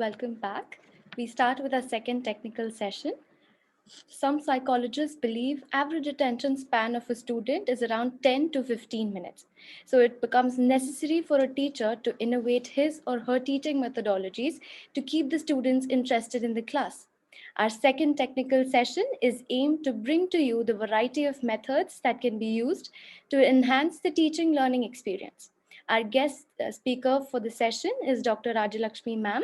welcome back. We start with our second technical session. Some psychologists believe average attention span of a student is around 10 to 15 minutes. So it becomes necessary for a teacher to innovate his or her teaching methodologies to keep the students interested in the class. Our second technical session is aimed to bring to you the variety of methods that can be used to enhance the teaching learning experience. Our guest speaker for the session is Dr. Rajalakshmi Ma'am,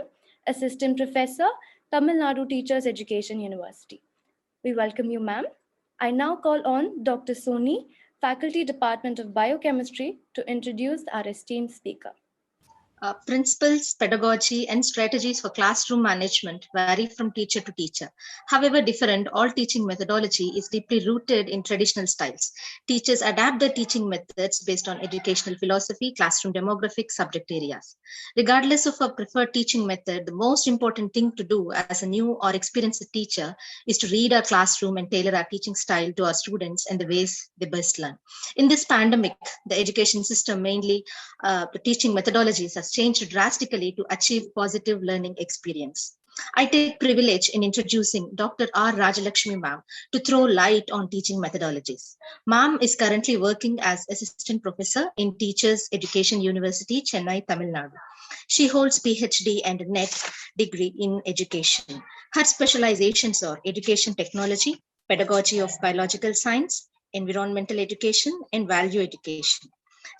Assistant Professor, Tamil Nadu Teachers Education University. We welcome you, ma'am. I now call on Dr. Soni, Faculty Department of Biochemistry, to introduce our esteemed speaker. Principles, pedagogy, and strategies for classroom management vary from teacher to teacher. However different, all teaching methodology is deeply rooted in traditional styles. Teachers adapt their teaching methods based on educational philosophy, classroom demographics, subject areas. Regardless of a preferred teaching method, the most important thing to do as a new or experienced teacher is to read our classroom and tailor our teaching style to our students and the ways they best learn. In this pandemic, the education system, mainly the teaching methodologies, has changed drastically to achieve positive learning experience. I take privilege in introducing Dr. R. Rajalakshmi Ma'am to throw light on teaching methodologies. Ma'am is currently working as Assistant Professor in Teachers Education University, Chennai, Tamil Nadu. She holds PhD and NET degree in education. Her specializations are education technology, pedagogy of biological science, environmental education, and value education.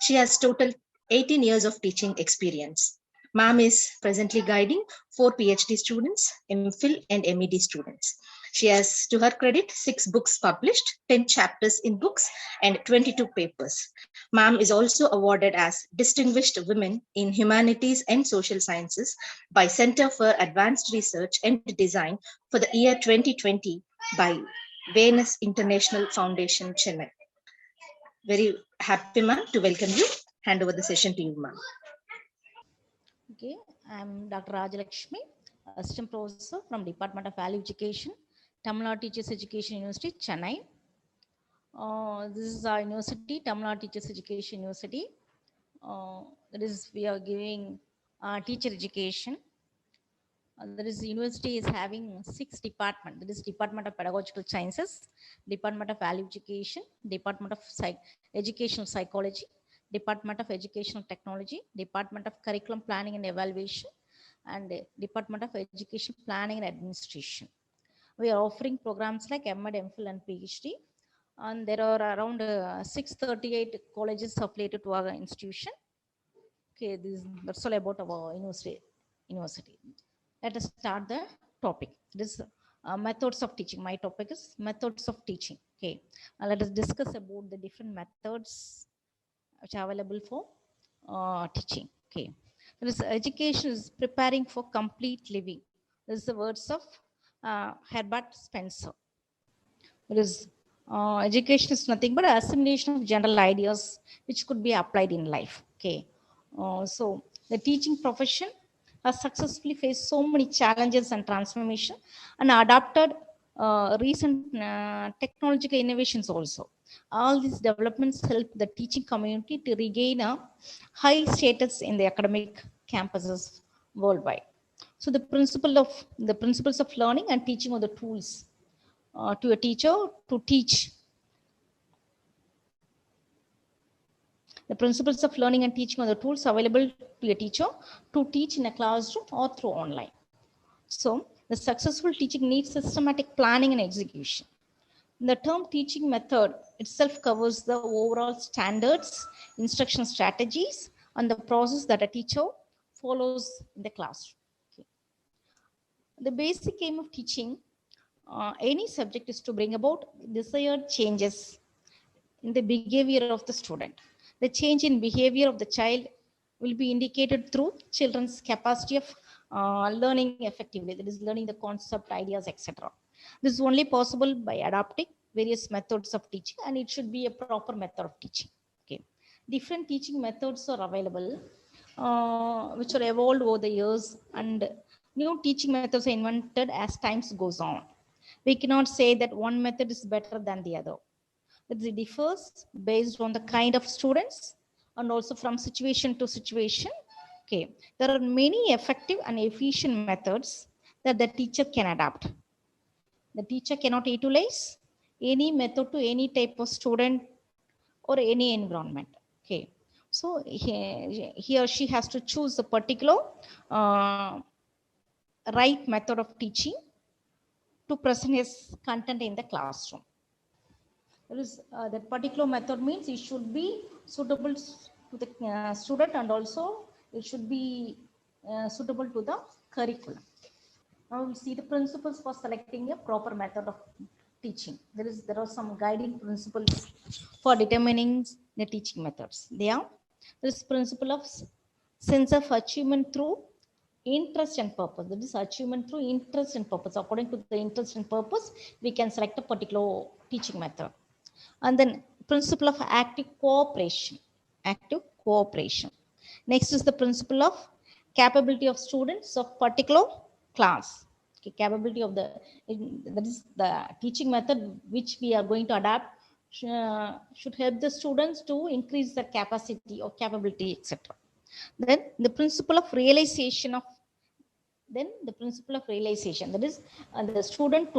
She has total 18 years of teaching experience. Ma'am is presently guiding 4 PhD students, MPhil and MED students. She has, to her credit, 6 books published, 10 chapters in books, and 22 papers. Ma'am is also awarded as Distinguished Women in Humanities and Social Sciences by Center for Advanced Research and Design for the year 2020 by Venus International Foundation, Chennai. Very happy, ma'am, to welcome you. Hand over the session to you, ma'am. Okay, I'm Dr. Rajalakshmi, Assistant Professor from Department of Value Education, Tamil Nadu Teachers Education University, Chennai. This is our university, Tamil Nadu Teachers Education University. That is, we are giving teacher education. That is, the university is having 6 departments. That is Department of Pedagogical Sciences, Department of Value Education, Department of Educational Psychology, Department of Educational Technology, Department of Curriculum Planning and Evaluation, and Department of Education Planning and Administration. We are offering programs like MEd, MPhil, and PhD. And there are around 638 colleges affiliated to our institution. Okay, that's all about our university. Let us start the topic. This methods of teaching. My topic is methods of teaching. Okay, let us discuss about the different methods which are available for teaching. Okay, this education is preparing for complete living. This is the words of Herbert Spencer. It is education is nothing but assimilation of general ideas which could be applied in life. Okay, so the teaching profession has successfully faced so many challenges and transformation and adapted recent technological innovations also. All these developments help the teaching community to regain a high status in the academic campuses worldwide. So the principles of learning and teaching are the tools to a teacher to teach. The principles of learning and teaching are the tools available to a teacher to teach in a classroom or through online. So the successful teaching needs systematic planning and execution. The term teaching method itself covers the overall standards, instruction strategies, and the process that a teacher follows in the classroom. Okay. The basic aim of teaching any subject is to bring about desired changes in the behavior of the student. The change in behavior of the child will be indicated through children's capacity of learning effectively, that is learning the concept, ideas, etc. This is only possible by adapting various methods of teaching, and it should be a proper method of teaching. Okay. Different teaching methods are available, which are evolved over the years, and new teaching methods are invented as times goes on. We cannot say that one method is better than the other. It differs based on the kind of students and also from situation to situation Okay, there are many effective and efficient methods that the teacher can adapt. The teacher cannot utilize any method to any type of student or any environment. Okay, so he or she has to choose a particular uh, right method of teaching to present his content in the classroom. There is that particular method means it should be suitable to the student, and also it should be suitable to the curriculum. Now we see the principles for selecting a proper method of teaching. There are some guiding principles for determining the teaching methods. There is principle of sense of achievement through interest and purpose. That is achievement through interest and purpose. According to the interest and purpose, we can select a particular teaching method. And then principle of active cooperation. Active cooperation. Next is the principle of capability of students of particular class. Okay, capability of that is the teaching method which we are going to adapt should help the students to increase their capacity or capability, etc. Then the principle of realization of that is the student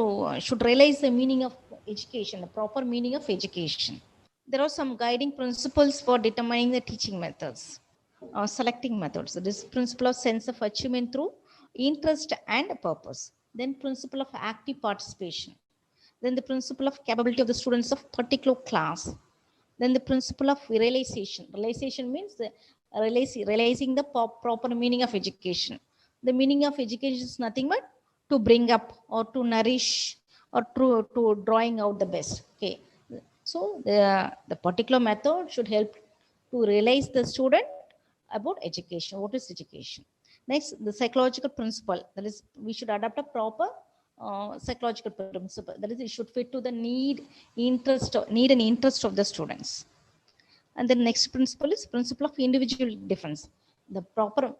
should realize the meaning of education, the proper meaning of education. There are some guiding principles for determining the teaching methods or selecting methods. That is principle of sense of achievement through interest and purpose. Then principle of active participation. Then the principle of capability of the students of particular class. Then the principle of realization. Realization means realizing the proper meaning of education. The meaning of education is nothing but to bring up or to nourish or to drawing out the best. Okay. So the particular method should help to realize the student about education. What is education? Next, the psychological principle. That is, we should adopt a proper psychological principle. That is, it should fit to the need and interest of the students. And the next principle is principle of individual difference. The proper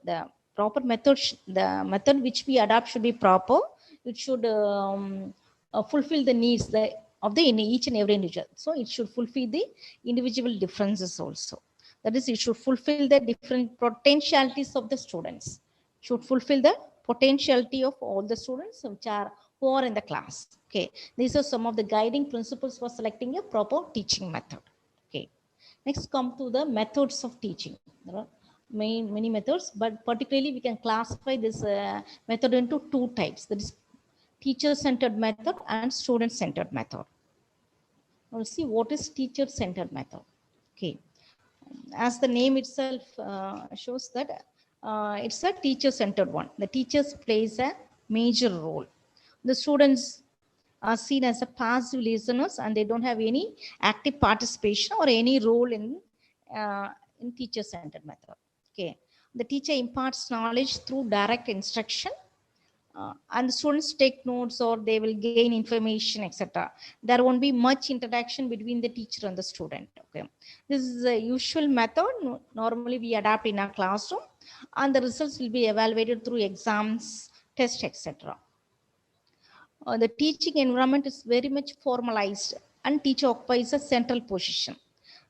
method, the method which we adopt should be proper. It should fulfill the needs of each and every individual. So it should fulfill the individual differences also. That is, it should fulfill the different potentialities of the students. Should fulfill the potentiality of all the students who are in the class. Okay, these are some of the guiding principles for selecting a proper teaching method. Okay, next come to the methods of teaching. There are many methods, but particularly we can classify this method into two types. That is teacher-centered method and student-centered method. We'll see what is teacher-centered method. Okay, as the name itself shows that it's a teacher-centered one. The teachers plays a major role. The students are seen as a passive listeners and they don't have any active participation or any role in teacher-centered method. Okay, the teacher imparts knowledge through direct instruction. And the students take notes or they will gain information, etc. There won't be much interaction between the teacher and the student. Okay, this is a usual method. Normally we adapt in our classroom, and the results will be evaluated through exams, tests, etc. The teaching environment is very much formalized, and teacher occupies a central position.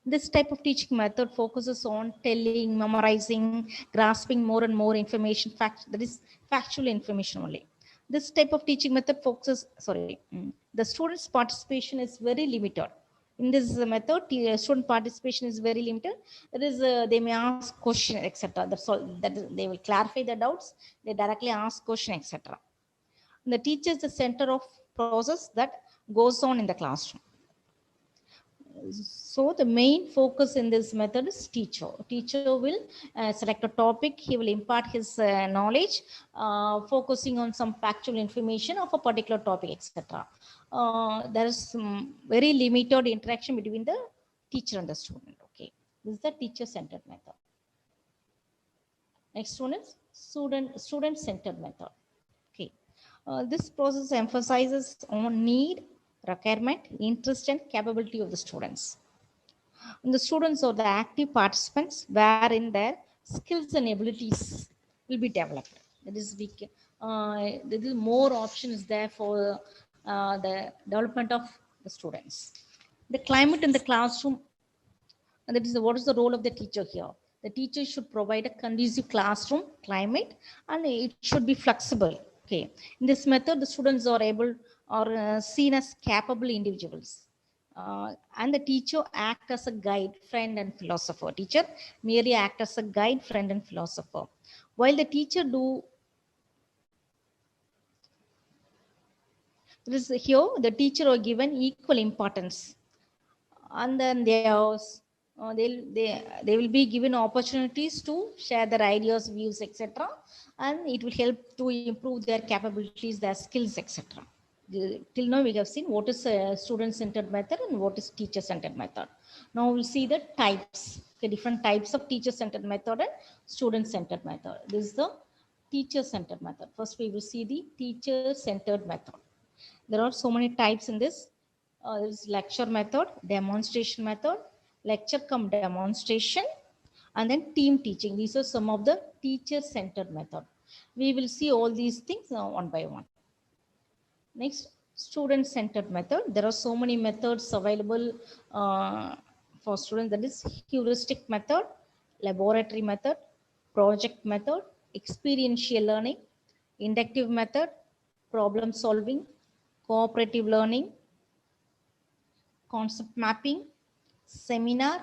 This type of teaching method focuses on telling, memorizing, grasping more and more information, that is factual information only. This type of teaching method the student's participation is very limited. In this method, student participation is very limited. That is, they may ask question, etc. That's all. They will clarify the doubts. They directly ask question, etc. The teacher is the center of process that goes on in the classroom. So the main focus in this method is teacher. Teacher will select a topic. He will impart his knowledge, focusing on some factual information of a particular topic, etc. There is some very limited interaction between the teacher and the student. Okay, this is the teacher-centered method. Next one is student-centered method. Okay, this process emphasizes on need, requirement, interest, and capability of the students. And the students are the active participants wherein their skills and abilities will be developed. That is, more options there for the development of the students. The climate in the classroom, and that is what is the role of the teacher here? The teacher should provide a conducive classroom climate and it should be flexible. Okay. In this method, the students are able or seen as capable individuals. And the teacher act as a guide, friend, and philosopher. Teacher merely act as a guide, friend, and philosopher. While the teacher do this here, the teacher are given equal importance, and then they will be given opportunities to share their ideas, views, etc., and it will help to improve their capabilities, their skills, etc. Till now we have seen what is a student-centered method and what is teacher-centered method. Now we'll see the types, okay, different types of teacher-centered method and student-centered method. This is the teacher-centered method. First we will see the teacher-centered method. There are so many types in this. There is lecture method, demonstration method, lecture come demonstration, and then team teaching. These are some of the teacher-centered method. We will see all these things one by one. Next, student-centered method. There are so many methods available for students. That is heuristic method, laboratory method, project method, experiential learning, inductive method, problem solving, cooperative learning, concept mapping, seminar,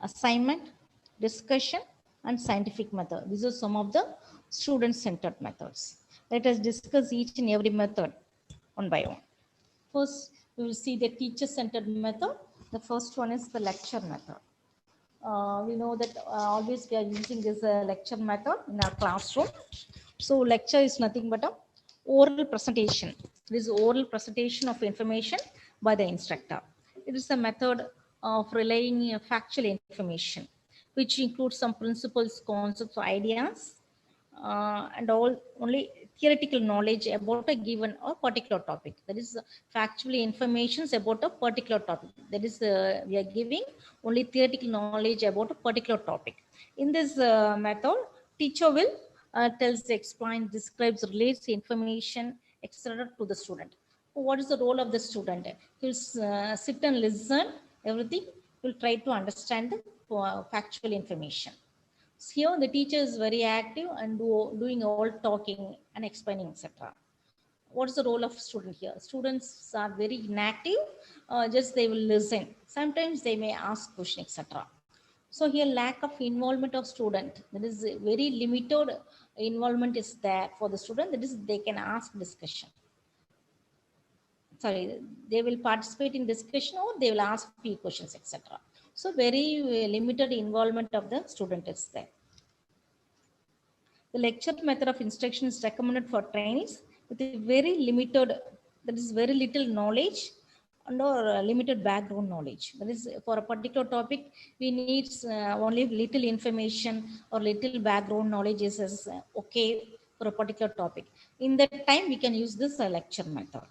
assignment, discussion, and scientific method. These are some of the student-centered methods. Let us discuss each and every method one by one. First, we will see the teacher-centered method. The first one is the lecture method. We know that always we are using this lecture method in our classroom. So lecture is nothing but a oral presentation. This is oral presentation of information by the instructor. It is a method of relaying factual information, which includes some principles, concepts, ideas, and only theoretical knowledge about a given or particular topic. That is factually informations about a particular topic. That is we are giving only theoretical knowledge about a particular topic. In this method, teacher will tells, explains, describes, relates information, etc. to the student. What is the role of the student? He will sit and listen everything. He will try to understand the factual information. So here the teacher is very active and doing all talking and explaining, etc. What is the role of student here? Students are very inactive, just they will listen. Sometimes they may ask question, etc. So here lack of involvement of student. That is very limited involvement is there for the student. That is they can ask discussion. Sorry, they will participate in discussion or they will ask few questions, etc. So very limited involvement of the student is there. The lecture method of instruction is recommended for trainees with a very limited, that is very little knowledge and or limited background knowledge. That is for a particular topic, we need only little information or little background knowledge is okay for a particular topic. In that time, we can use this lecture method.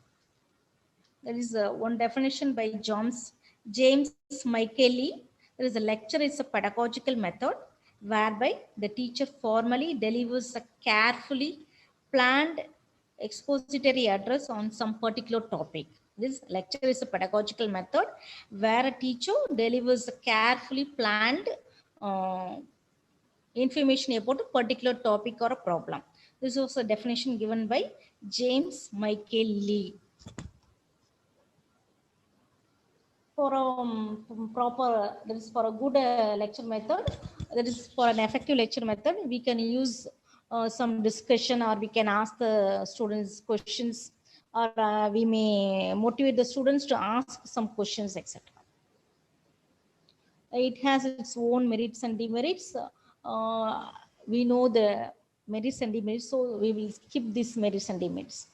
There is one definition by James Michaeli. There is a lecture is a pedagogical method whereby the teacher formally delivers a carefully planned expository address on some particular topic. This lecture is a pedagogical method where a teacher delivers a carefully planned information about a particular topic or a problem. This was a definition given by James Michaeli. For a proper, that is for a good lecture method, that is for an effective lecture method, we can use some discussion or we can ask the students questions or we may motivate the students to ask some questions, etc. It has its own merits and demerits. We know the merits and demerits, so we will skip these merits and demerits.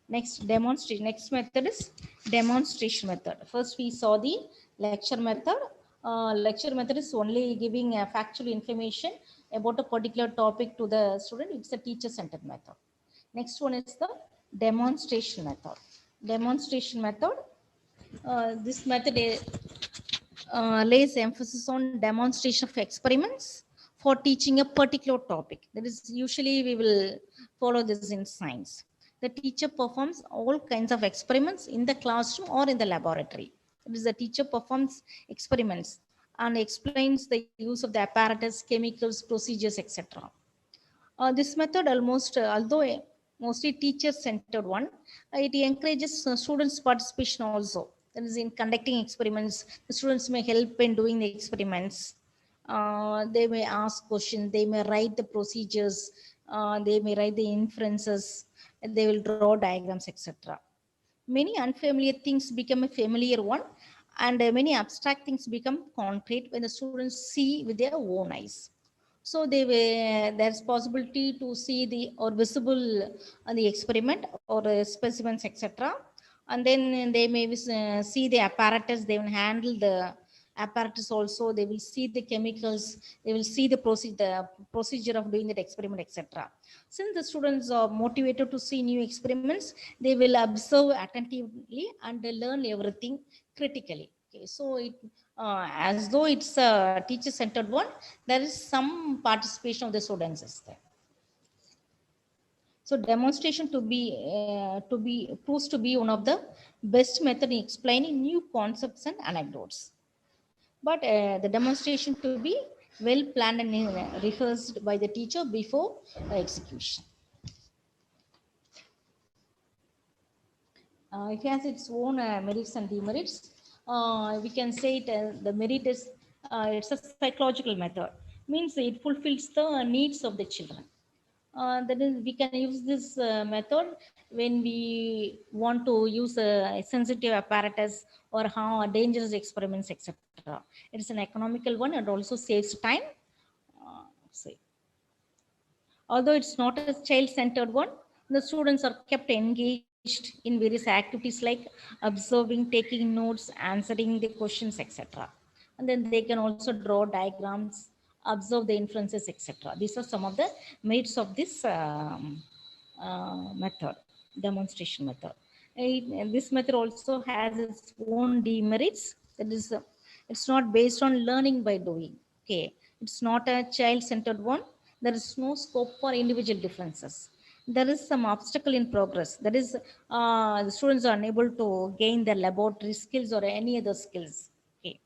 Next demonstration. Next method is demonstration method. First we saw the lecture method. Lecture method is only giving factual information about a particular topic to the student. It's a teacher-centered method. Next one is the demonstration method. Demonstration method. This method lays emphasis on demonstration of experiments for teaching a particular topic. That is usually we will follow this in science. The teacher performs all kinds of experiments in the classroom or in the laboratory. It is the teacher performs experiments and explains the use of the apparatus, chemicals, procedures, etc. This method although a mostly teacher-centered one, it encourages students' participation also. That is, in conducting experiments, the students may help in doing the experiments. They may ask questions, they may write the procedures, they may write the inferences, and they will draw diagrams, etc. Many unfamiliar things become a familiar one, and many abstract things become concrete when the students see with their own eyes. So there's possibility to see the or visible the experiment or specimens, etc. And then they may see the apparatus. They will handle the apparatus also. They will see the chemicals. They will see the procedure of doing that experiment, etc. Since the students are motivated to see new experiments, they will observe attentively and learn everything critically. Okay, so as though it's a teacher-centered one, there is some participation of the students is there. So demonstration to be proves to be one of the best method in explaining new concepts and anecdotes. But the demonstration to be well planned and rehearsed by the teacher before execution. It has its own merits and demerits. We can say the merit is it's a psychological method. Means it fulfills the needs of the children. That is, we can use this method when we want to use a sensitive apparatus or how dangerous experiments, etc. It's an economical one and also saves time. Say. Although it's not a child-centered one, the students are kept engaged in various activities like observing, taking notes, answering the questions, etc. And then they can also draw diagrams, observe the inferences, etc. These are some of the merits of this method, demonstration method. This method also has its own demerits. That is, it's not based on learning by doing. Okay, it's not a child-centered one. There is no scope for individual differences. There is some obstacle in progress. That is, the students are unable to gain their laboratory skills or any other skills. Okay.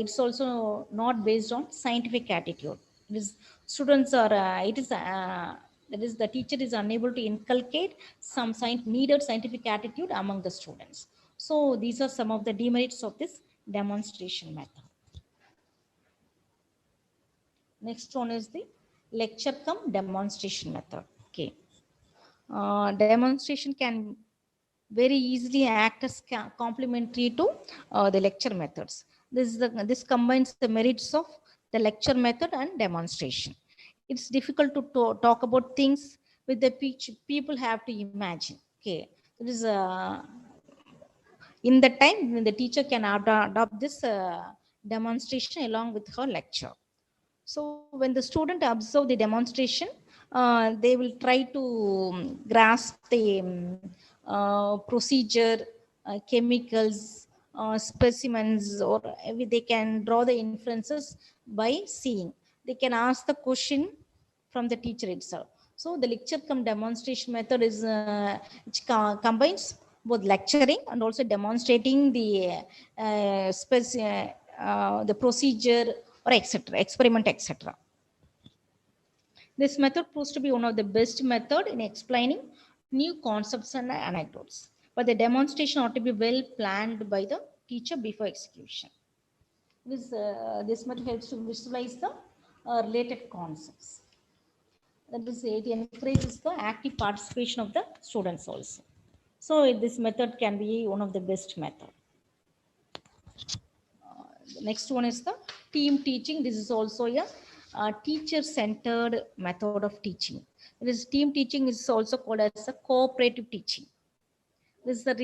It's also not based on scientific attitude. It is students are. That is, the teacher is unable to inculcate some needed scientific attitude among the students. So these are some of the demerits of this demonstration method. Next one is the lecture cum demonstration method. Okay. Demonstration can very easily act as complementary to the lecture methods. This combines the merits of the lecture method and demonstration. It's difficult to talk about things with the people have to imagine. Okay, it is in the time when the teacher can adopt this demonstration along with her lecture. So when the student observe the demonstration, they will try to grasp the procedure, chemicals, specimens, or they can draw the inferences by seeing. They can ask the question from the teacher itself. So the lecture cum demonstration method is which combines both lecturing and also demonstrating the the procedure or etc. experiment, etc. This method proves to be one of the best method in explaining new concepts and anecdotes. But the demonstration ought to be well planned by the teacher before execution. This method helps to visualize the related concepts. That is, it encourages the active participation of the students also. So this method can be one of the best method. The next one is the team teaching. This is also a teacher-centered method of teaching. This team teaching is also called as a cooperative teaching. This is the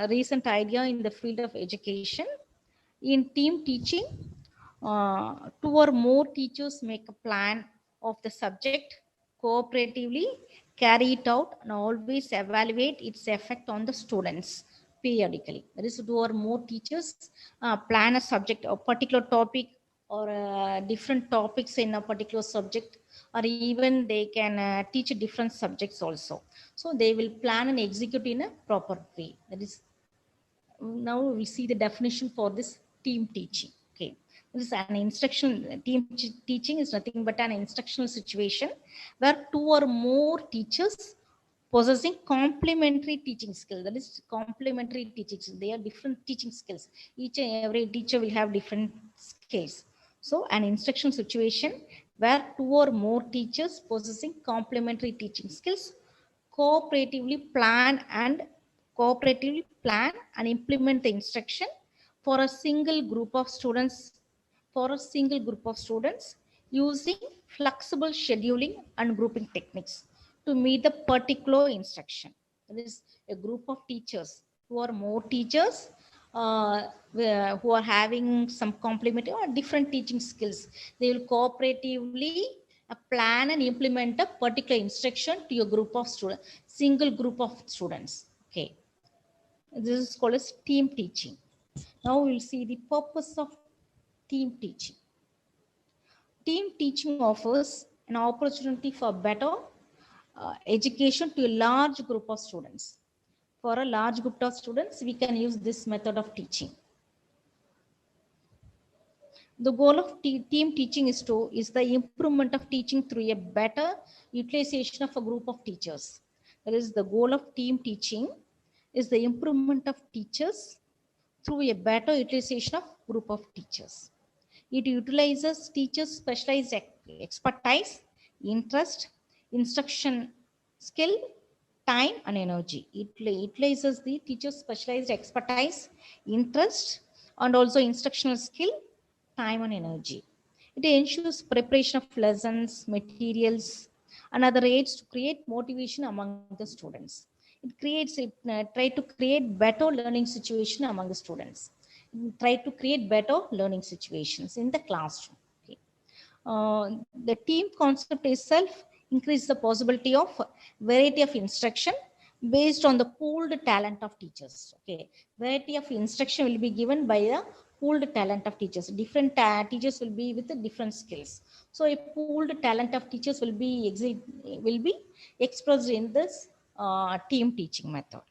recent idea in the field of education. In team teaching, two or more teachers make a plan of the subject, cooperatively carry it out, and always evaluate its effect on the students periodically. That is, two or more teachers plan a subject, a particular topic, or different topics in a particular subject, or even they can teach different subjects also. So they will plan and execute in a proper way. That is, now we see the definition for this team teaching. Okay, This is an instructional teaching is nothing but an instructional situation where two or more teachers possessing complementary teaching skill. That is complementary teaching. They are different teaching skills. Each and every teacher will have different skills. So an instruction situation where two or more teachers possessing complementary teaching skills cooperatively plan and implement the instruction for a single group of students using flexible scheduling and grouping techniques to meet the particular instruction. That is a group of teachers who are more teachers who are having some complementary or different teaching skills. They will cooperatively plan and implement a particular instruction to a group of students, single group of students. Okay, this is called as team teaching. Now we'll see the purpose of team teaching. Team teaching offers an opportunity for better education to a large group of students. For a large group of students, we can use this method of teaching. The goal of team teaching is the improvement of teaching through a better utilization of a group of teachers. That is, the goal of team teaching is the improvement of teachers through a better utilization of group of teachers. It utilizes teachers' specialized expertise, interest, instruction skill, time, and energy. It utilizes the teacher's specialized expertise, interest, and also instructional skill, time, and energy. It ensures preparation of lessons, materials, and other aids to create motivation among the students. Try to create better learning situation among the students. Try to create better learning situations in the classroom. Okay. The team concept itself increases the possibility of variety of instruction based on the pooled talent of teachers. Okay, variety of instruction will be given by the pooled talent of teachers. Different teachers will be with the different skills. So a pooled talent of teachers will be expressed in this team teaching method.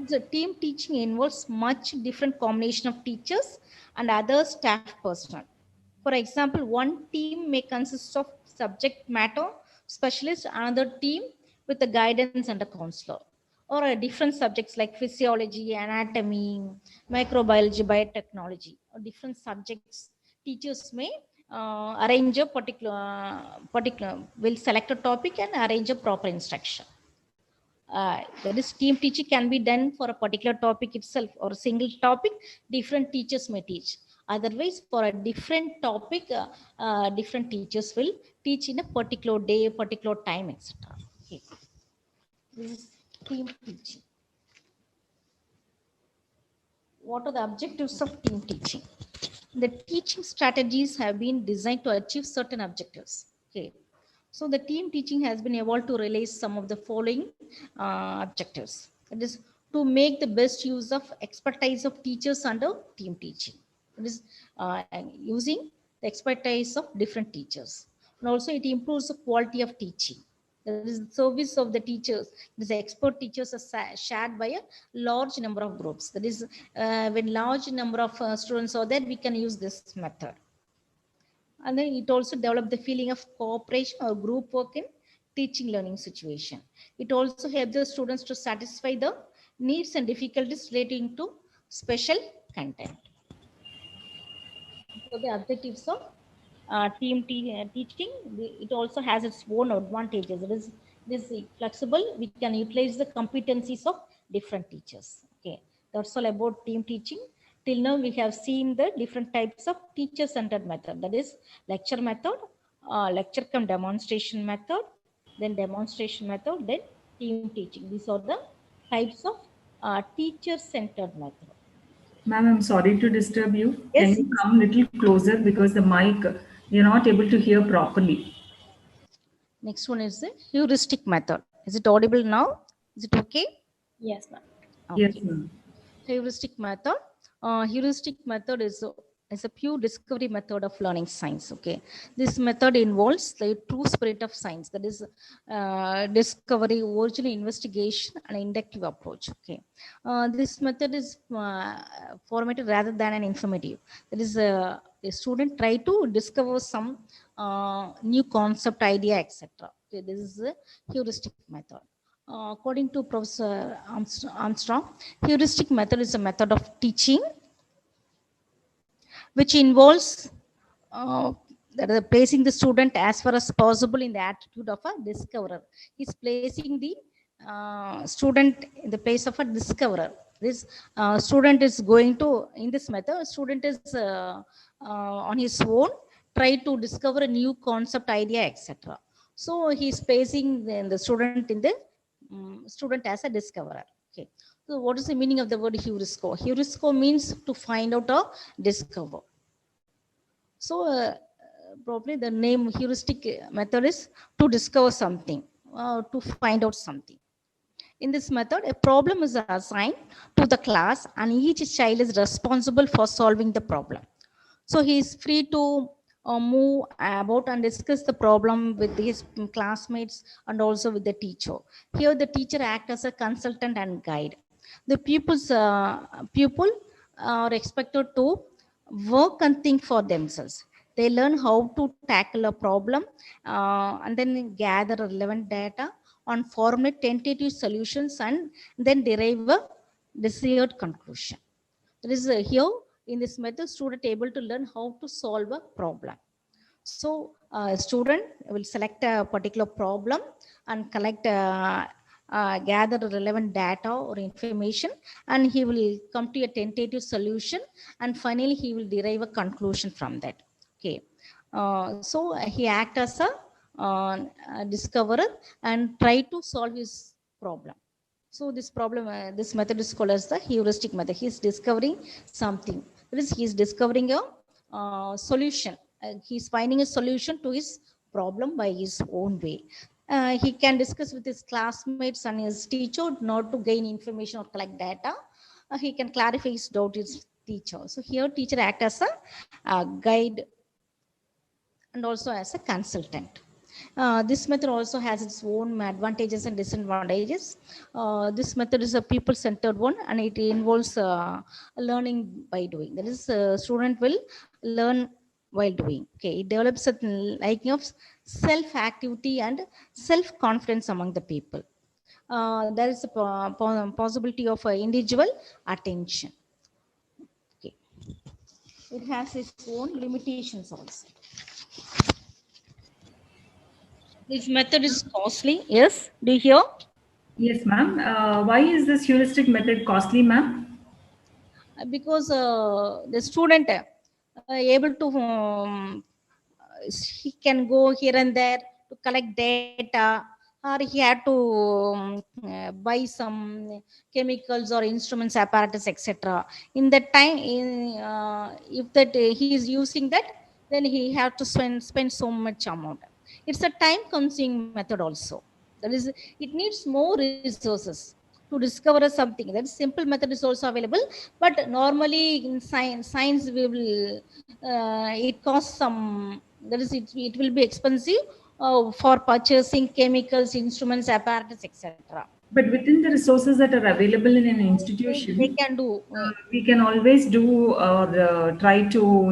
The team teaching involves much different combination of teachers and other staff personnel. For example, one team may consist of subject matter specialist, another team with the guidance and a counselor, or different subjects like physiology, anatomy, microbiology, biotechnology, or different subjects. Teachers may arrange a will select a topic and arrange a proper instruction. That is, team teaching can be done for a particular topic itself or a single topic. Different teachers may teach. Otherwise, for a different topic, different teachers will teach in a particular day, particular time, etc. Okay. This is team teaching. What are the objectives of team teaching? The teaching strategies have been designed to achieve certain objectives. Okay. So the team teaching has been evolved to realize some of the following objectives. That is, to make the best use of expertise of teachers under team teaching. That is, using the expertise of different teachers. And also it improves the quality of teaching. That is, the service of the teachers. These expert teachers are shared by a large number of groups. That is, when large number of students are there, we can use this method. And then it also developed the feeling of cooperation or group work in teaching learning situation. It also helps the students to satisfy the needs and difficulties relating to special content. So the objectives of team teaching, it also has its own advantages. It is flexible. We can utilize the competencies of different teachers. Okay, that's all about team teaching. Till now, we have seen the different types of teacher-centered method. That is lecture method, lecture cum demonstration method, then demonstration method, then team teaching. These are the types of teacher-centered method. Ma'am, I'm sorry to disturb you. Yes. Can you come a little closer because the mic, you're not able to hear properly. Next one is the heuristic method. Is it audible now? Is it okay? Yes, ma'am. Okay. Yes, ma'am. Heuristic method. Heuristic method is is a pure discovery method of learning science. Okay, this method involves the true spirit of science, that is discovery, original investigation, and inductive approach. Okay, this method is formative rather than an informative. That is, a student try to discover some new concept, idea, etc. Okay, this is a heuristic method. According to Professor Armstrong, heuristic method is a method of teaching which involves uh, placing the student as far as possible in the attitude of a discoverer. He's placing the student in the place of a discoverer. This student is going to, in this method, student is on his own try to discover a new concept, idea, etc. So he's placing the student in the student as a discoverer. Okay. So what is the meaning of the word heurisco? Heurisco means to find out or discover. So probably the name heuristic method is to discover something, to find out something. In this method, a problem is assigned to the class and each child is responsible for solving the problem. So he is free to move about and discuss the problem with his classmates and also with the teacher. Here the teacher acts as a consultant and guide. The pupil are expected to work and think for themselves. They learn how to tackle a problem and then gather relevant data on formulate tentative solutions and then derive a desired conclusion. There is here in this method, student able to learn how to solve a problem. So a student will select a particular problem and collect gather relevant data or information, and he will come to a tentative solution, and finally he will derive a conclusion from that. Okay, so he act as a discoverer and try to solve his problem. So this problem, this method is called as the heuristic method. He is discovering something. That is, he is discovering a solution. He is finding a solution to his problem by his own way. He can discuss with his classmates and his teacher not to gain information or collect data. He can clarify his doubt his teacher. So here teacher act as a guide and also as a consultant. This method also has its own advantages and disadvantages. This method is a people-centered one, and it involves learning by doing. That is, student will learn while doing. Okay, it develops a liking of self-activity and self-confidence among the people. There is a possibility of individual attention. Okay, it has its own limitations also. This method is costly. Yes, do you hear? Yes, ma'am. Why is this heuristic method costly, ma'am? Because the student able to he can go here and there to collect data, or he had to buy some chemicals or instruments, apparatus, etc. In that time, if that he is using that, then he have to spend so much amount. It's a time-consuming method also. That is, it needs more resources to discover something. That simple method is also available, but normally in science we will it costs some. That is, it will be expensive for purchasing chemicals, instruments, apparatus, etc. But within the resources that are available in an institution, they can do. We can always do or try to,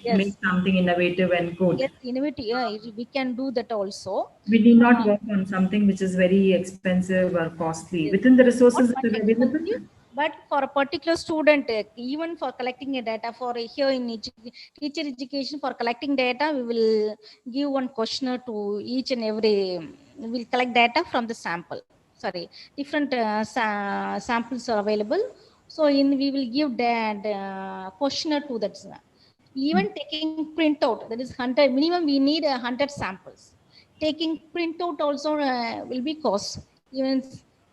Yes. make something innovative and good. Yes, innovative. Yeah, we can do that also. We need not work on something which is very expensive or costly. Yes. Within the resources that are available. But for a particular student, even for collecting a data, for here in teacher education, for collecting data, we will give one questionnaire to each and every. We will collect data from the sample. Sorry, different samples are available. So we will give that questionnaire to that. Even taking printout, that is 100 minimum. We need 100 samples. Taking printout also will be cost. Even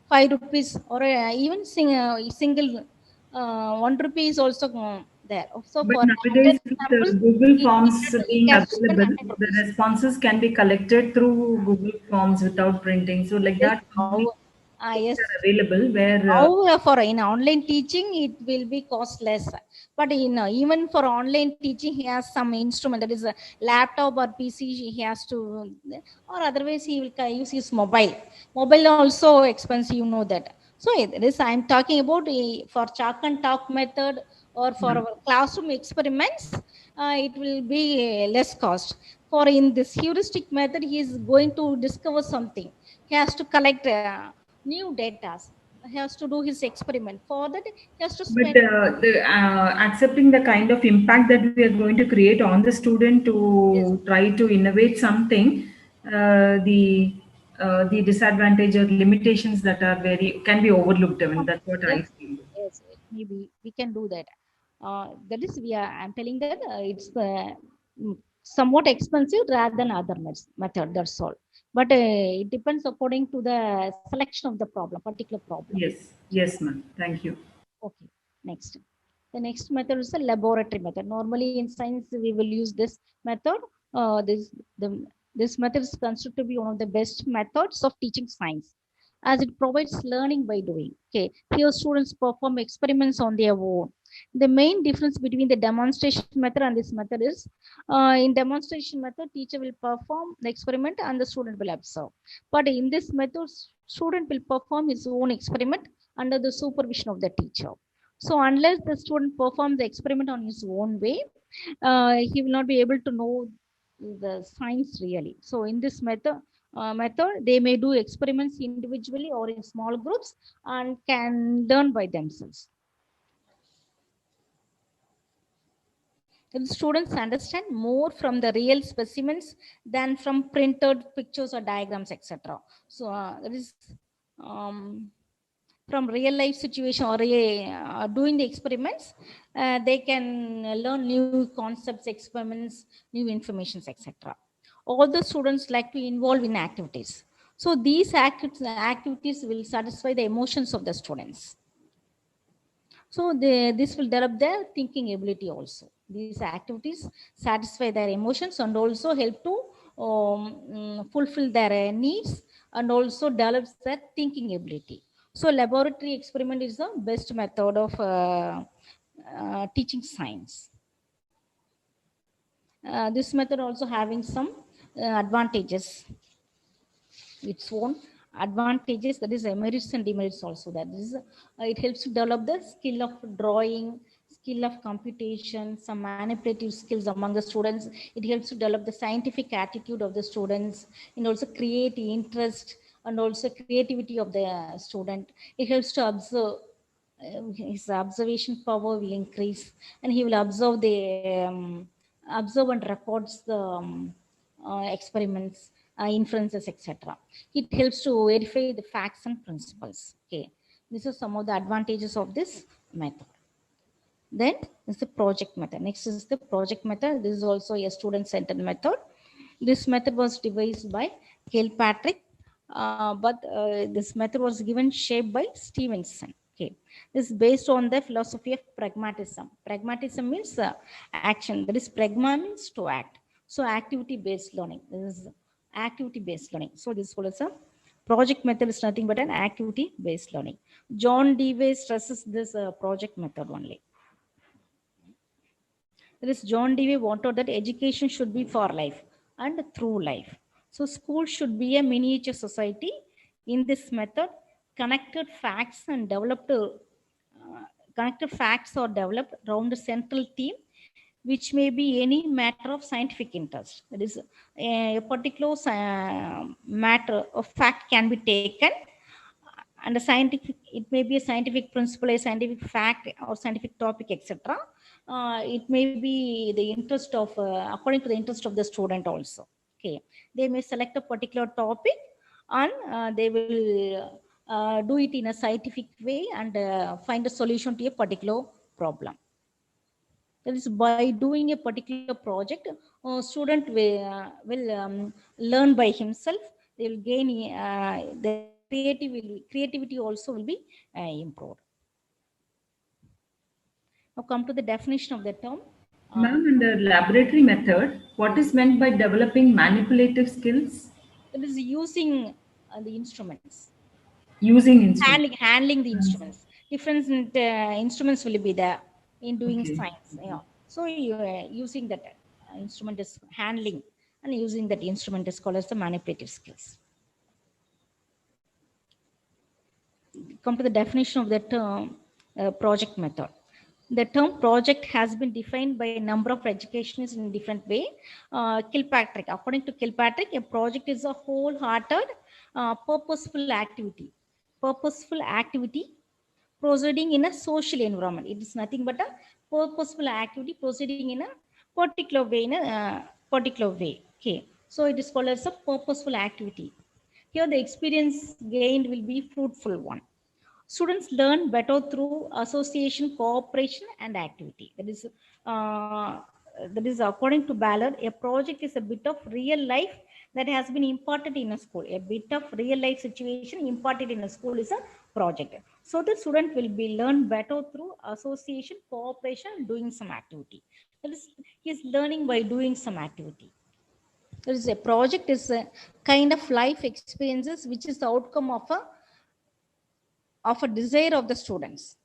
5 rupees or even single 1 rupee is also there. So but for nowadays, with Google Forms being available, the responses can be collected through Google Forms without printing. So like that. Yes. available where Now, for in online teaching, it will be cost less. But in even for online teaching, he has some instrument, that is a laptop or PC. He has to, or otherwise he will use his mobile. Mobile also expensive, you know that. So this I'm talking about for chalk and talk method or for our classroom experiments. It will be less cost. For in this heuristic method, he is going to discover something. He has to collect new data. He has to do his experiment. For that, he has to but spend. accepting the kind of impact that we are going to create on the student Yes, to try to innovate something, the disadvantage or limitations that are very can be overlooked. I mean, that's what I yes, feel. yes. Maybe we can do that. That is, we are. I'm telling that it's somewhat expensive rather than other method. That's all. But it depends according to the selection of the problem, particular problem. Yes, yes, ma'am. Thank you. Okay. Next. The next method is a laboratory method. Normally in science, we will use this method. The this method is considered to be one of the best methods of teaching science, as it provides learning by doing. Okay, here students perform experiments on their own. The main difference between the demonstration method and this method is, in demonstration method, teacher will perform the experiment and the student will observe. But in this method, student will perform his own experiment under the supervision of the teacher. So unless the student performs the experiment on his own way, he will not be able to know the science really. So in this method, they may do experiments individually or in small groups and can learn by themselves. The students understand more from the real specimens than from printed pictures or diagrams, etc. So that is um, from real life situation or doing the experiments, they can learn new concepts, experiments, new informations, etc. All the students like to involve in activities. So these activities will satisfy the emotions of the students. So this will develop their thinking ability also. These activities satisfy their emotions and also help to fulfill their needs and also develops their thinking ability. So laboratory experiment is the best method of teaching science. This method also having some advantages, its own advantages, that is merits and demerits also. That is, it helps to develop the skill of drawing, skill of computation, some manipulative skills among the students. It helps to develop the scientific attitude of the students and also create interest and also creativity of the student. It helps to observe. His observation power will increase and he will observe observe and records the experiments, inferences, etc. It helps to verify the facts and principles. Okay, these are some of the advantages of this method. Then is the project method. Next is the project method. This is also a student-centered method. This method was devised by Kilpatrick, but this method was given shape by Stevenson. Okay, this is based on the philosophy of pragmatism. Pragmatism means action. That is, pragma means to act. So activity-based learning. This is activity-based learning. So this was a project method is nothing but an activity-based learning. John Dewey stresses this project method only. That is, John Dewey wanted that education should be for life and through life. So school should be a miniature society. In this method, connected facts and connected facts are developed around a central theme, which may be any matter of scientific interest. That is, a particular matter of fact can be taken, and a scientific, it may be a scientific principle, a scientific fact or scientific topic, etc. It may be the interest of according to the interest of the student also. Okay, they may select a particular topic and they will do it in a scientific way and find a solution to a particular problem. That is, by doing a particular project, a student will learn by himself. They will gain their creativity also will be improved. Now come to the definition of the term. Ma'am, in the laboratory method, what is meant by developing manipulative skills? It is using the instruments. Using instruments. handling the instruments. Different instruments will be there in doing Okay. science. Yeah. So you using that instrument is handling, and using that instrument is called as the manipulative skills. Come to the definition of the term project method. The term project has been defined by a number of educationists in a different way. Kilpatrick, according to Kilpatrick, a project is a wholehearted, purposeful activity. Purposeful activity proceeding in a social environment. It is nothing but a purposeful activity proceeding in a particular way. Particular way. Okay. So it is called as a purposeful activity. Here, the experience gained will be fruitful one. Students learn better through association, cooperation, and activity. That is according to Ballard, a project is a bit of real life that has been imparted in a school. A bit of real life situation imparted in a school is a project. So the student will be learn better through association, cooperation, doing some activity. That is, he is learning by doing some activity. There is a project is a kind of life experiences which is the outcome of a desire of the students.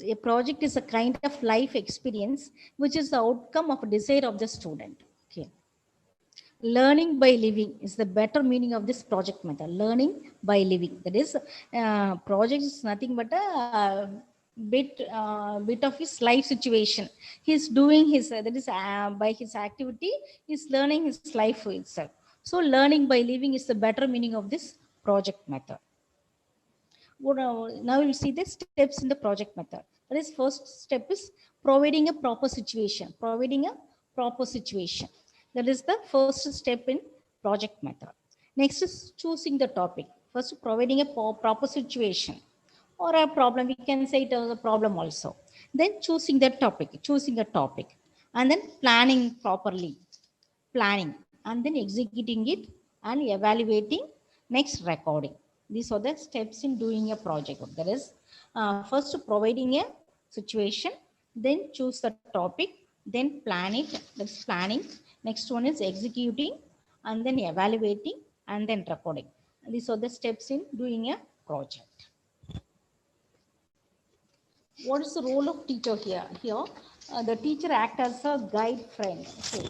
A project is a kind of life experience which is the outcome of a desire of the student. Okay. Learning by living is the better meaning of this project method. Learning by living. That is, project is nothing but a bit of his life situation. He's doing his that is by his activity. He's learning his life itself. So, learning by living is the better meaning of this project method. Now we'll see the steps in the project method. That is, first step is providing a proper situation. Providing a proper situation. That is the first step in project method. Next is choosing the topic. First, providing a proper situation or a problem. We can say it as a problem also. Then choosing the topic. Choosing a topic, and then planning properly. Planning, and then executing it and evaluating. Next, recording. These are the steps in doing a project. That is, first providing a situation, then choose the topic, then plan it. That's planning. Next one is executing, and then evaluating, and then recording. These are the steps in doing a project. What is the role of teacher here? Here, the teacher acts as a guide friend. Okay.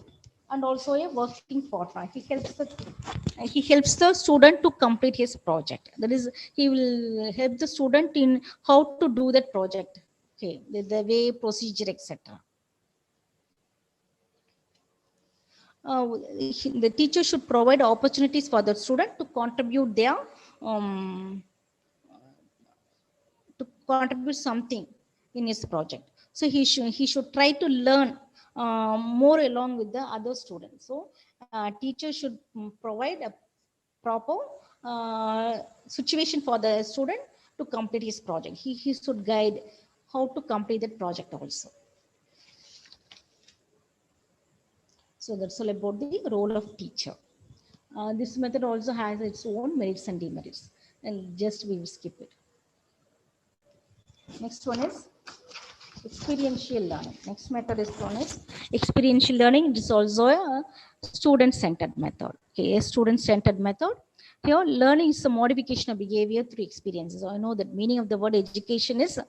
And also a working partner. He helps the student to complete his project. That is, he will help the student in how to do that project. Okay, the way, procedure, etc. The teacher should provide opportunities for the student to contribute their something in his project. So he should try to learn more along with the other students. So teacher should provide a proper situation for the student to complete his project. He should guide how to complete that project also. So that's all about the role of teacher. This method also has its own merits and demerits, and just we will skip it. Next one is experiential learning. Next method is known as experiential learning. It is also a student-centered method. Okay, a student-centered method. Here, learning is the modification of behavior through experiences. I know that meaning of the word education is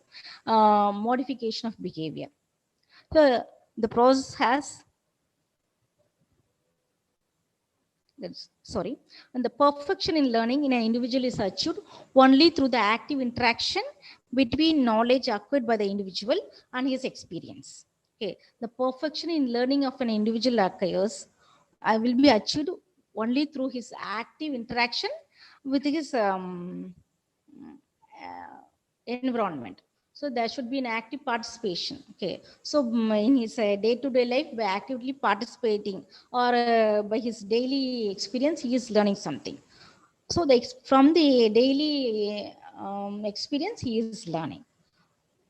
modification of behavior. So the process has and the perfection in learning in an individual is achieved only through the active interaction between knowledge acquired by the individual and his experience. Okay, the perfection in learning of an individual occurs, will be achieved only through his active interaction with his environment. So there should be an active participation. Okay, so in his day-to-day life, by actively participating or by his daily experience, he is learning something. So from the daily experience, he is learning.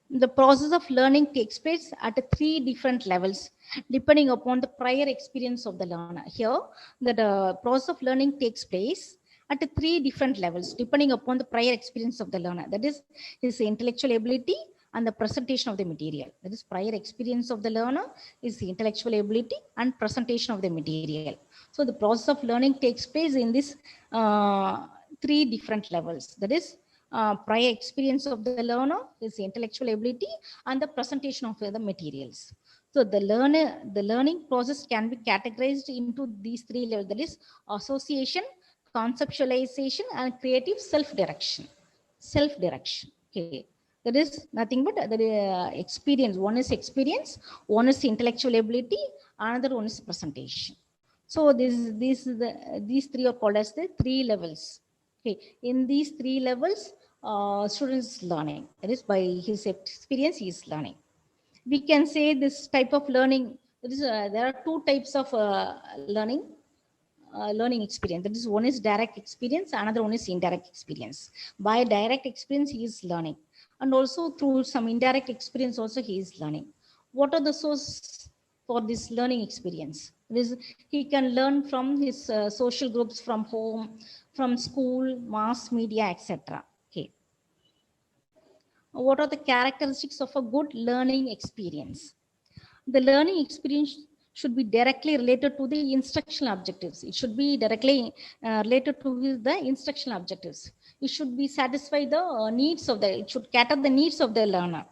The process of learning takes place at 3 different levels, depending upon the prior experience of the learner. Here, the process of learning takes place at 3 different levels, depending upon the prior experience of the learner. That is, his intellectual ability and the presentation of the material. That is, prior experience of the learner is the intellectual ability and presentation of the material. So the process of learning takes place in this three different levels. That is prior experience of the learner, his intellectual ability, and the presentation of the materials. So the learning process can be categorized into these three levels. That is association, conceptualization, and creative self-direction. Self-direction. Okay. That is nothing but the experience. One is experience, one is intellectual ability, another one is presentation. So these three are called as the three levels. Okay. In these three levels, students learning. That is by his experience, he is learning. We can say this type of learning. There are two types of learning experience. That is, one is direct experience, another one is indirect experience. By direct experience, he is learning, and also through some indirect experience, also he is learning. What are the source for this learning experience? He can learn from his social groups, from home, from school, mass media, etc. Okay. What are the characteristics of a good learning experience? The learning experience should be directly related to the instructional objectives. It should be directly related to the instructional objectives. It should be satisfy the needs of it should cater the needs of the learner.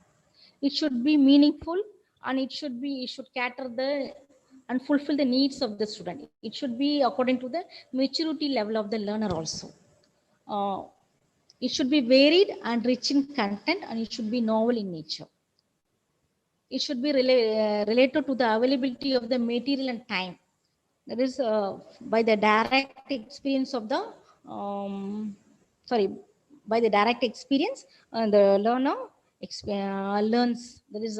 It should be meaningful, and it should cater the and fulfill the needs of the student. It should be according to the maturity level of the learner also. Uh, it should be varied and rich in content, and it should be novel in nature. It should be related to the availability of the material and time. That is by the direct experience of the by the direct experience, the learner learns. That is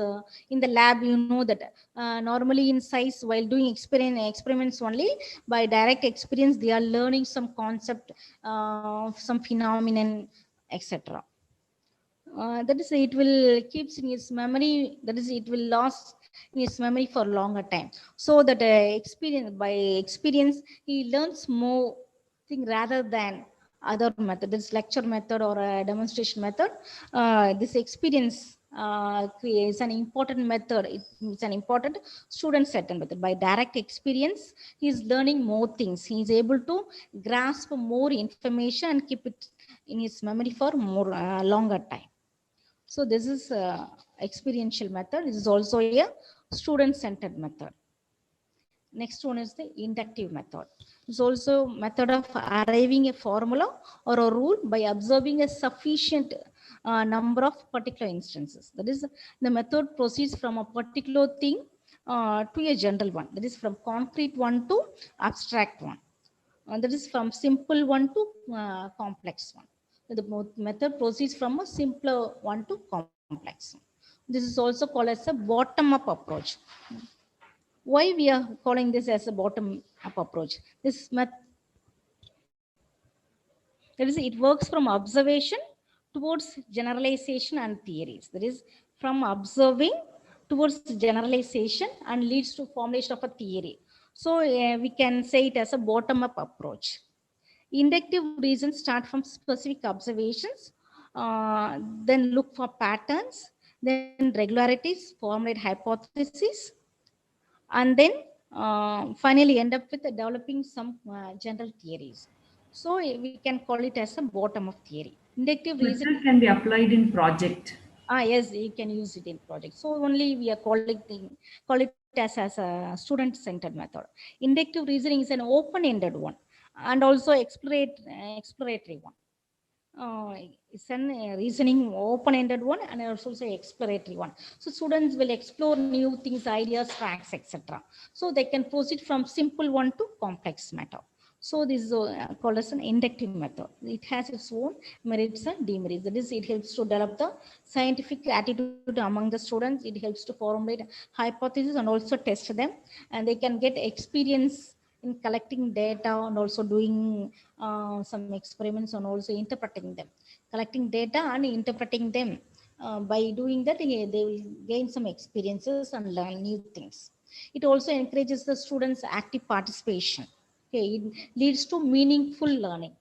in the lab, you know that normally in science, while doing experiments only, by direct experience they are learning some concept, some phenomenon, etc. That is, it will keeps in his memory. That is, it will last in his memory for longer time. So that by experience, he learns more thing rather than other method. This lecture method or a demonstration method. This experience creates an important method. It's an important student-centered method. By direct experience, he is learning more things. He is able to grasp more information and keep it in his memory for more longer time. So this is experiential method. This is also a student-centered method. Next one is the inductive method. It's also method of arriving a formula or a rule by observing a sufficient number of particular instances. That is, the method proceeds from a particular thing to a general one. That is, from concrete one to abstract one. That is, from simple one to complex one. The method proceeds from a simpler one to complex. This is also called as a bottom-up approach. Why we are calling this as a bottom-up approach? This method, that is, it works from observation towards generalization and theories. That is, from observing towards generalization and leads to formulation of a theory. So we can say it as a bottom-up approach. Inductive reasons start from specific observations, then look for patterns, then regularities, formulate hypotheses, and then finally end up with developing some general theories. So we can call it as a bottom-up theory. Inductive reasoning can be applied in project. Yes, you can use it in project. So only we are call it as a student-centered method. Inductive reasoning is an open-ended one, and also exploratory one. It's an reasoning open-ended one, and also exploratory one. So students will explore new things, ideas, facts, etc. So they can proceed from simple one to complex matter. So this is called as an inductive method. It has its own merits and demerits. That is, it helps to develop the scientific attitude among the students. It helps to formulate hypotheses and also test them, and they can get experience in collecting data and also doing some experiments and also interpreting them. Collecting data and interpreting them. By doing that, they will gain some experiences and learn new things. It also encourages the students' active participation. Okay, it leads to meaningful learning.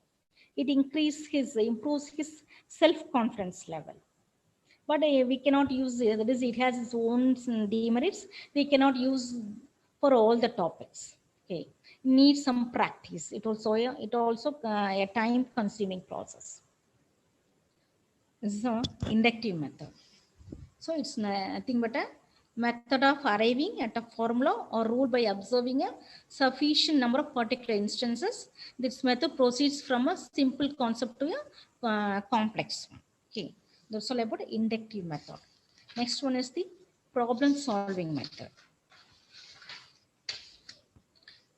It improves his self-confidence level. But we cannot use it. That is, it has its own demerits. We cannot use for all the topics. Okay, needs some practice. It also a time consuming process. This is an inductive method. So it's nothing but a method of arriving at a formula or rule by observing a sufficient number of particular instances. This method proceeds from a simple concept to a complex one. Okay, that's all about inductive method. Next one is the problem solving method.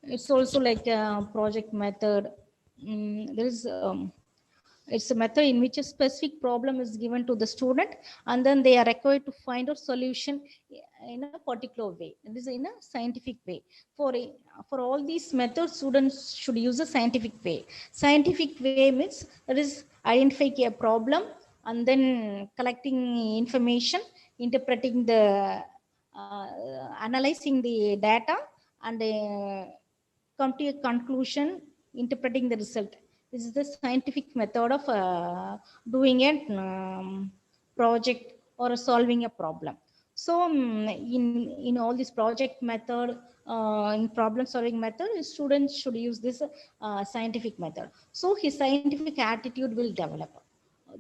It's also like a project method. There is it's a method in which a specific problem is given to the student, and then they are required to find a solution in a particular way. It is in a scientific way. For all these methods, students should use a scientific way. Scientific way means that is identifying a problem and then collecting information, interpreting the analyzing the data, and come to a conclusion, interpreting the result. This is the scientific method of doing a project or solving a problem. So in all this project method, in problem solving method, students should use this scientific method. So his scientific attitude will develop.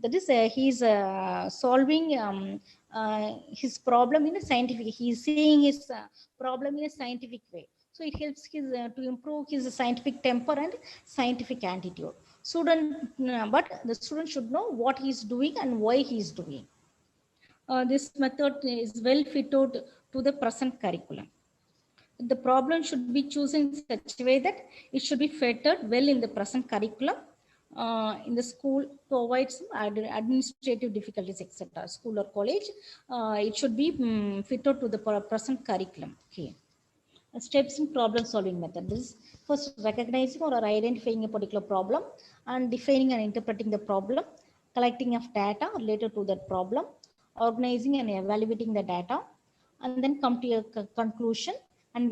That is, he's solving his problem in a scientific. He's seeing his problem in a scientific way. So it helps his to improve his scientific temper and scientific attitude. But the student should know what he's doing and why he's doing. This method is well fitted to the present curriculum. The problem should be chosen in such a way that it should be fitted well in the present curriculum. In the school to avoid some administrative difficulties, etc. School or college, it should be fitted to the present curriculum. Okay. Steps in problem solving method. This is first recognizing or identifying a particular problem and defining and interpreting the problem, collecting of data related to that problem, organizing and evaluating the data, and then come to a conclusion, and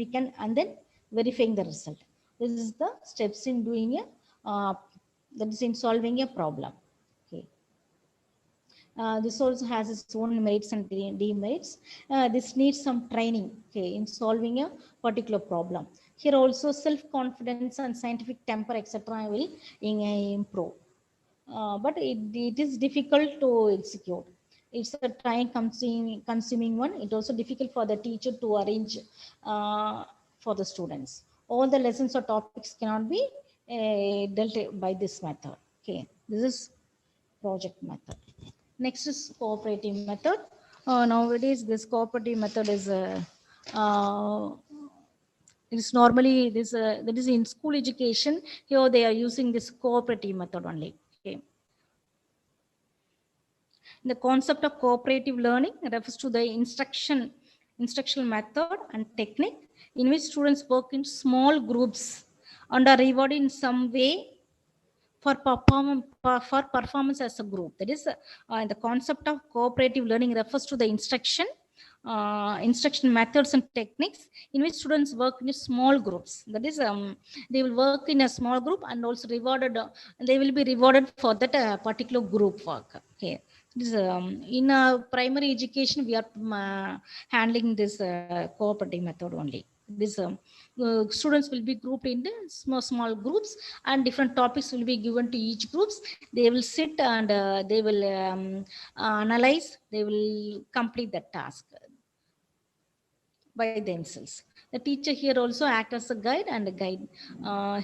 then verifying the result. This is the steps in doing a that is in solving a problem. Okay. This also has its own merits and demerits. This needs some training, okay, in solving a particular problem. Here also self-confidence and scientific temper, etc. will improve. But it is difficult to execute. It's a time consuming one. It's also difficult for the teacher to arrange for the students. All the lessons or topics cannot be dealt by this method. Okay, this is project method. Next is cooperative method. Nowadays, this cooperative method is it's normally this that is in school education. Here they are using this cooperative method only. Okay. The concept of cooperative learning refers to the instructional method and technique in which students work in small groups and are rewarded in some way for performance as a group. That is, the concept of cooperative learning refers to the instruction methods and techniques in which students work in small groups. That is, they will work in a small group and also rewarded. They will be rewarded for that particular group work. Okay. This, in primary education, we are handling this cooperative method only. This students will be grouped into small groups, and different topics will be given to each groups. They will sit and they will analyze. They will complete the task by themselves. The teacher here also acts as a guide and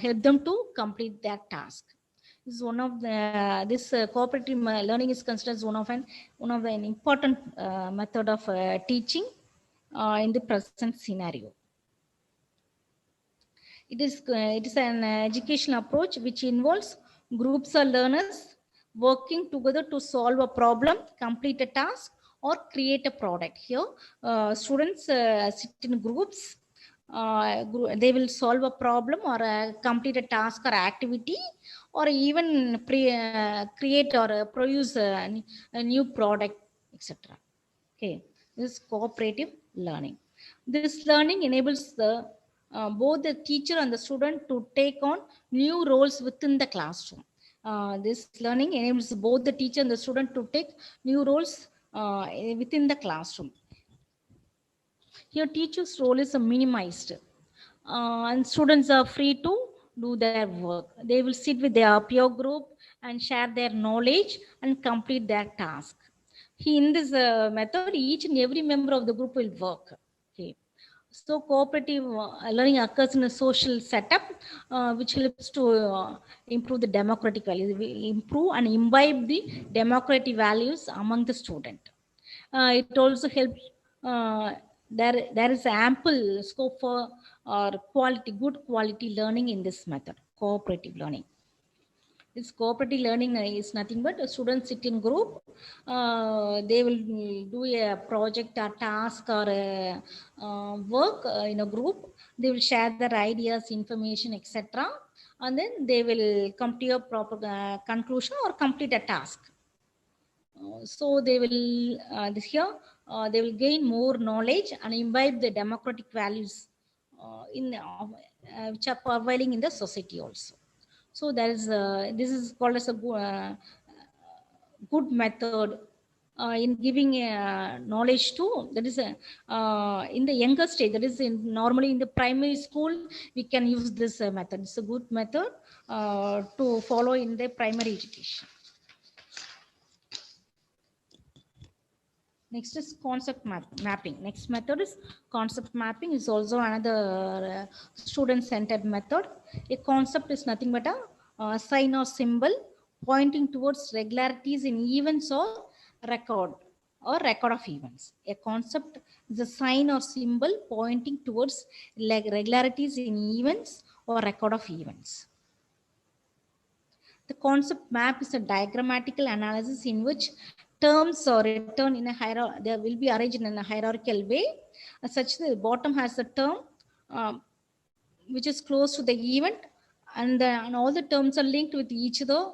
help them to complete that task. This is one of the cooperative learning is considered as one of an important method of teaching in the present scenario. It is an educational approach which involves groups of learners working together to solve a problem, complete a task, or create a product. Here, students sit in groups. They will solve a problem or complete a task or activity, or even create or produce a new product, etc. Okay, this is cooperative learning. This learning enables both the teacher and the student to take on new roles within the classroom. This learning enables both the teacher and the student to take new roles within the classroom. Here, teacher's role is minimized. and students are free to do their work. They will sit with their peer group and share their knowledge and complete their task. In this method, each and every member of the group will work. Okay. So cooperative learning occurs in a social setup, which helps to improve the democratic values, improve and imbibe the democratic values among the student. It also helps. There is ample scope for good quality learning in this method, cooperative learning. This cooperative learning is nothing but a student sit in group. They will do a project or task or a, work in a group. They will share their ideas, information, etc. And then they will come to a proper conclusion or complete a task. So they will they will gain more knowledge and imbibe the democratic values which are prevailing in the society also. So there is this is called as a good method in giving knowledge to, that is in the younger stage, that is normally in the primary school we can use this method. It's a good method to follow in the primary education. Next is concept mapping. Next method is concept mapping. Is also another student-centered method. A concept is nothing but a sign or symbol pointing towards regularities in events or record of events. A concept is a sign or symbol pointing towards regularities in events or record of events. The concept map is a diagrammatical analysis in which terms are written in a hierarchy. They will be arranged in a hierarchical way, such that the bottom has a term which is close to the event, and all the terms are linked with each other.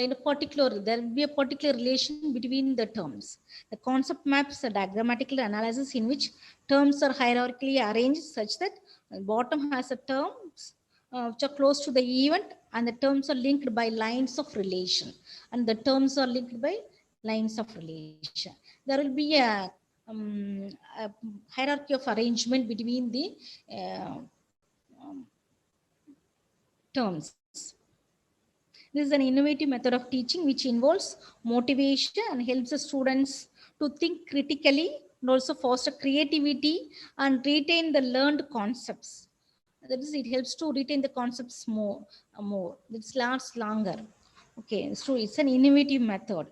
In a particular, there will be a particular relation between the terms. The concept map is a diagrammatical analysis in which terms are hierarchically arranged such that the bottom has a terms which are close to the event, and the terms are linked by lines of relation, and the terms are linked by lines of relation. There will be a hierarchy of arrangement between the terms. This is an innovative method of teaching which involves motivation and helps the students to think critically and also foster creativity and retain the learned concepts. That is, it helps to retain the concepts more. It lasts longer. Okay, so it's an innovative method.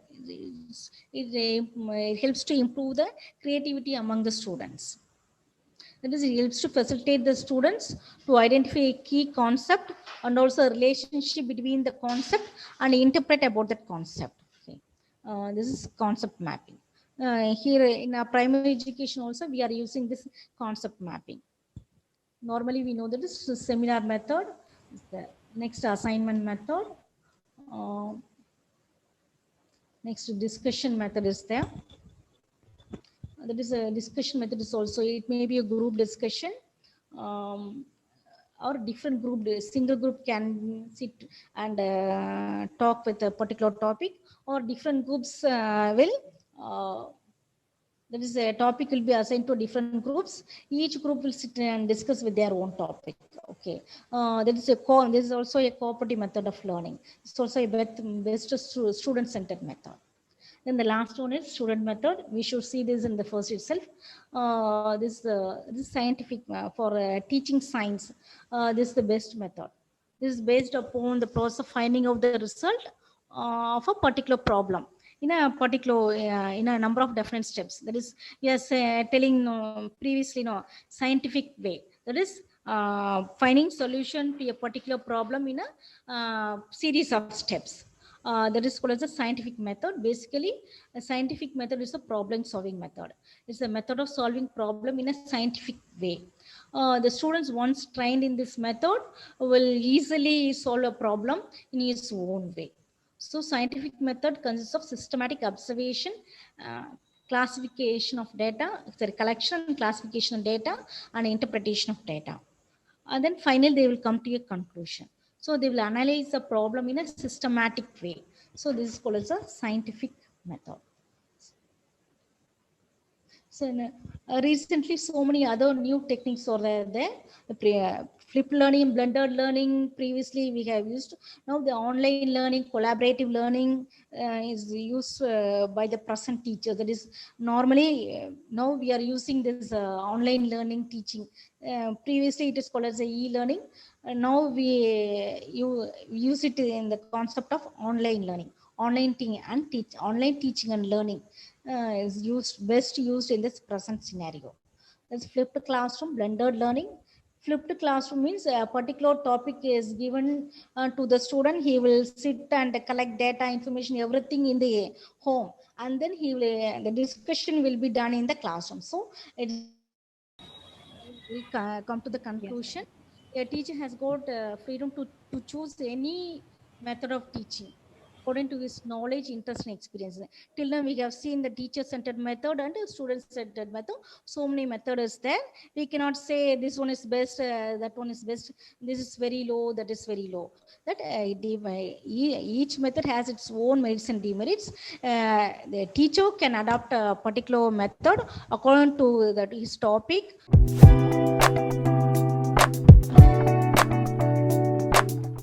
It helps to improve the creativity among the students. That is, it helps to facilitate the students to identify a key concept and also a relationship between the concept and interpret about that concept. Okay. This is concept mapping. Here in our primary education also, we are using this concept mapping. Normally, we know that this is a seminar method. The next assignment method. Next discussion method is there. That is a discussion method is also, it may be a group discussion or different group. Single group can sit and talk with a particular topic, or different groups will that is a topic will be assigned to different groups. Each group will sit and discuss with their own topic. Okay, this is also a cooperative method of learning. It's also a best student-centered method. Then the last one is student method. We should see this in the first itself. This scientific for teaching science. This is the best method. This is based upon the process of finding out the result of a particular problem in a particular in a number of different steps. That is, we are telling previously, scientific way. That is finding solution to a particular problem in a series of steps. That is called as a scientific method. Basically, a scientific method is a problem solving method. It's a method of solving problem in a scientific way. The students once trained in this method will easily solve a problem in his own way. So scientific method consists of systematic observation, classification of data, collection and classification of data, and interpretation of data. And then finally, they will come to a conclusion. So they will analyze the problem in a systematic way. So this is called as a scientific method. So recently, so many other new techniques are there. Flipped learning, blended learning. Previously, we have used. Now the online learning, collaborative learning is used by the present teacher. That is normally now we are using this online learning teaching. Previously, it is called as a e-learning. Now you use it in the concept of online learning, online teaching and learning is best used in this present scenario. That's flipped classroom, blended learning. Flipped classroom means a particular topic is given to the student. He will sit and collect data, information, everything in the home, and then the discussion will be done in the classroom. So we come to the conclusion. A teacher has got freedom to choose any method of teaching according to his knowledge, interest, and experience. Till now, we have seen the teacher-centered method and student-centered method. So many methods is there. We cannot say this one is best, that one is best. This is very low, that is very low. That each method has its own merits and demerits. The teacher can adopt a particular method according to his topic.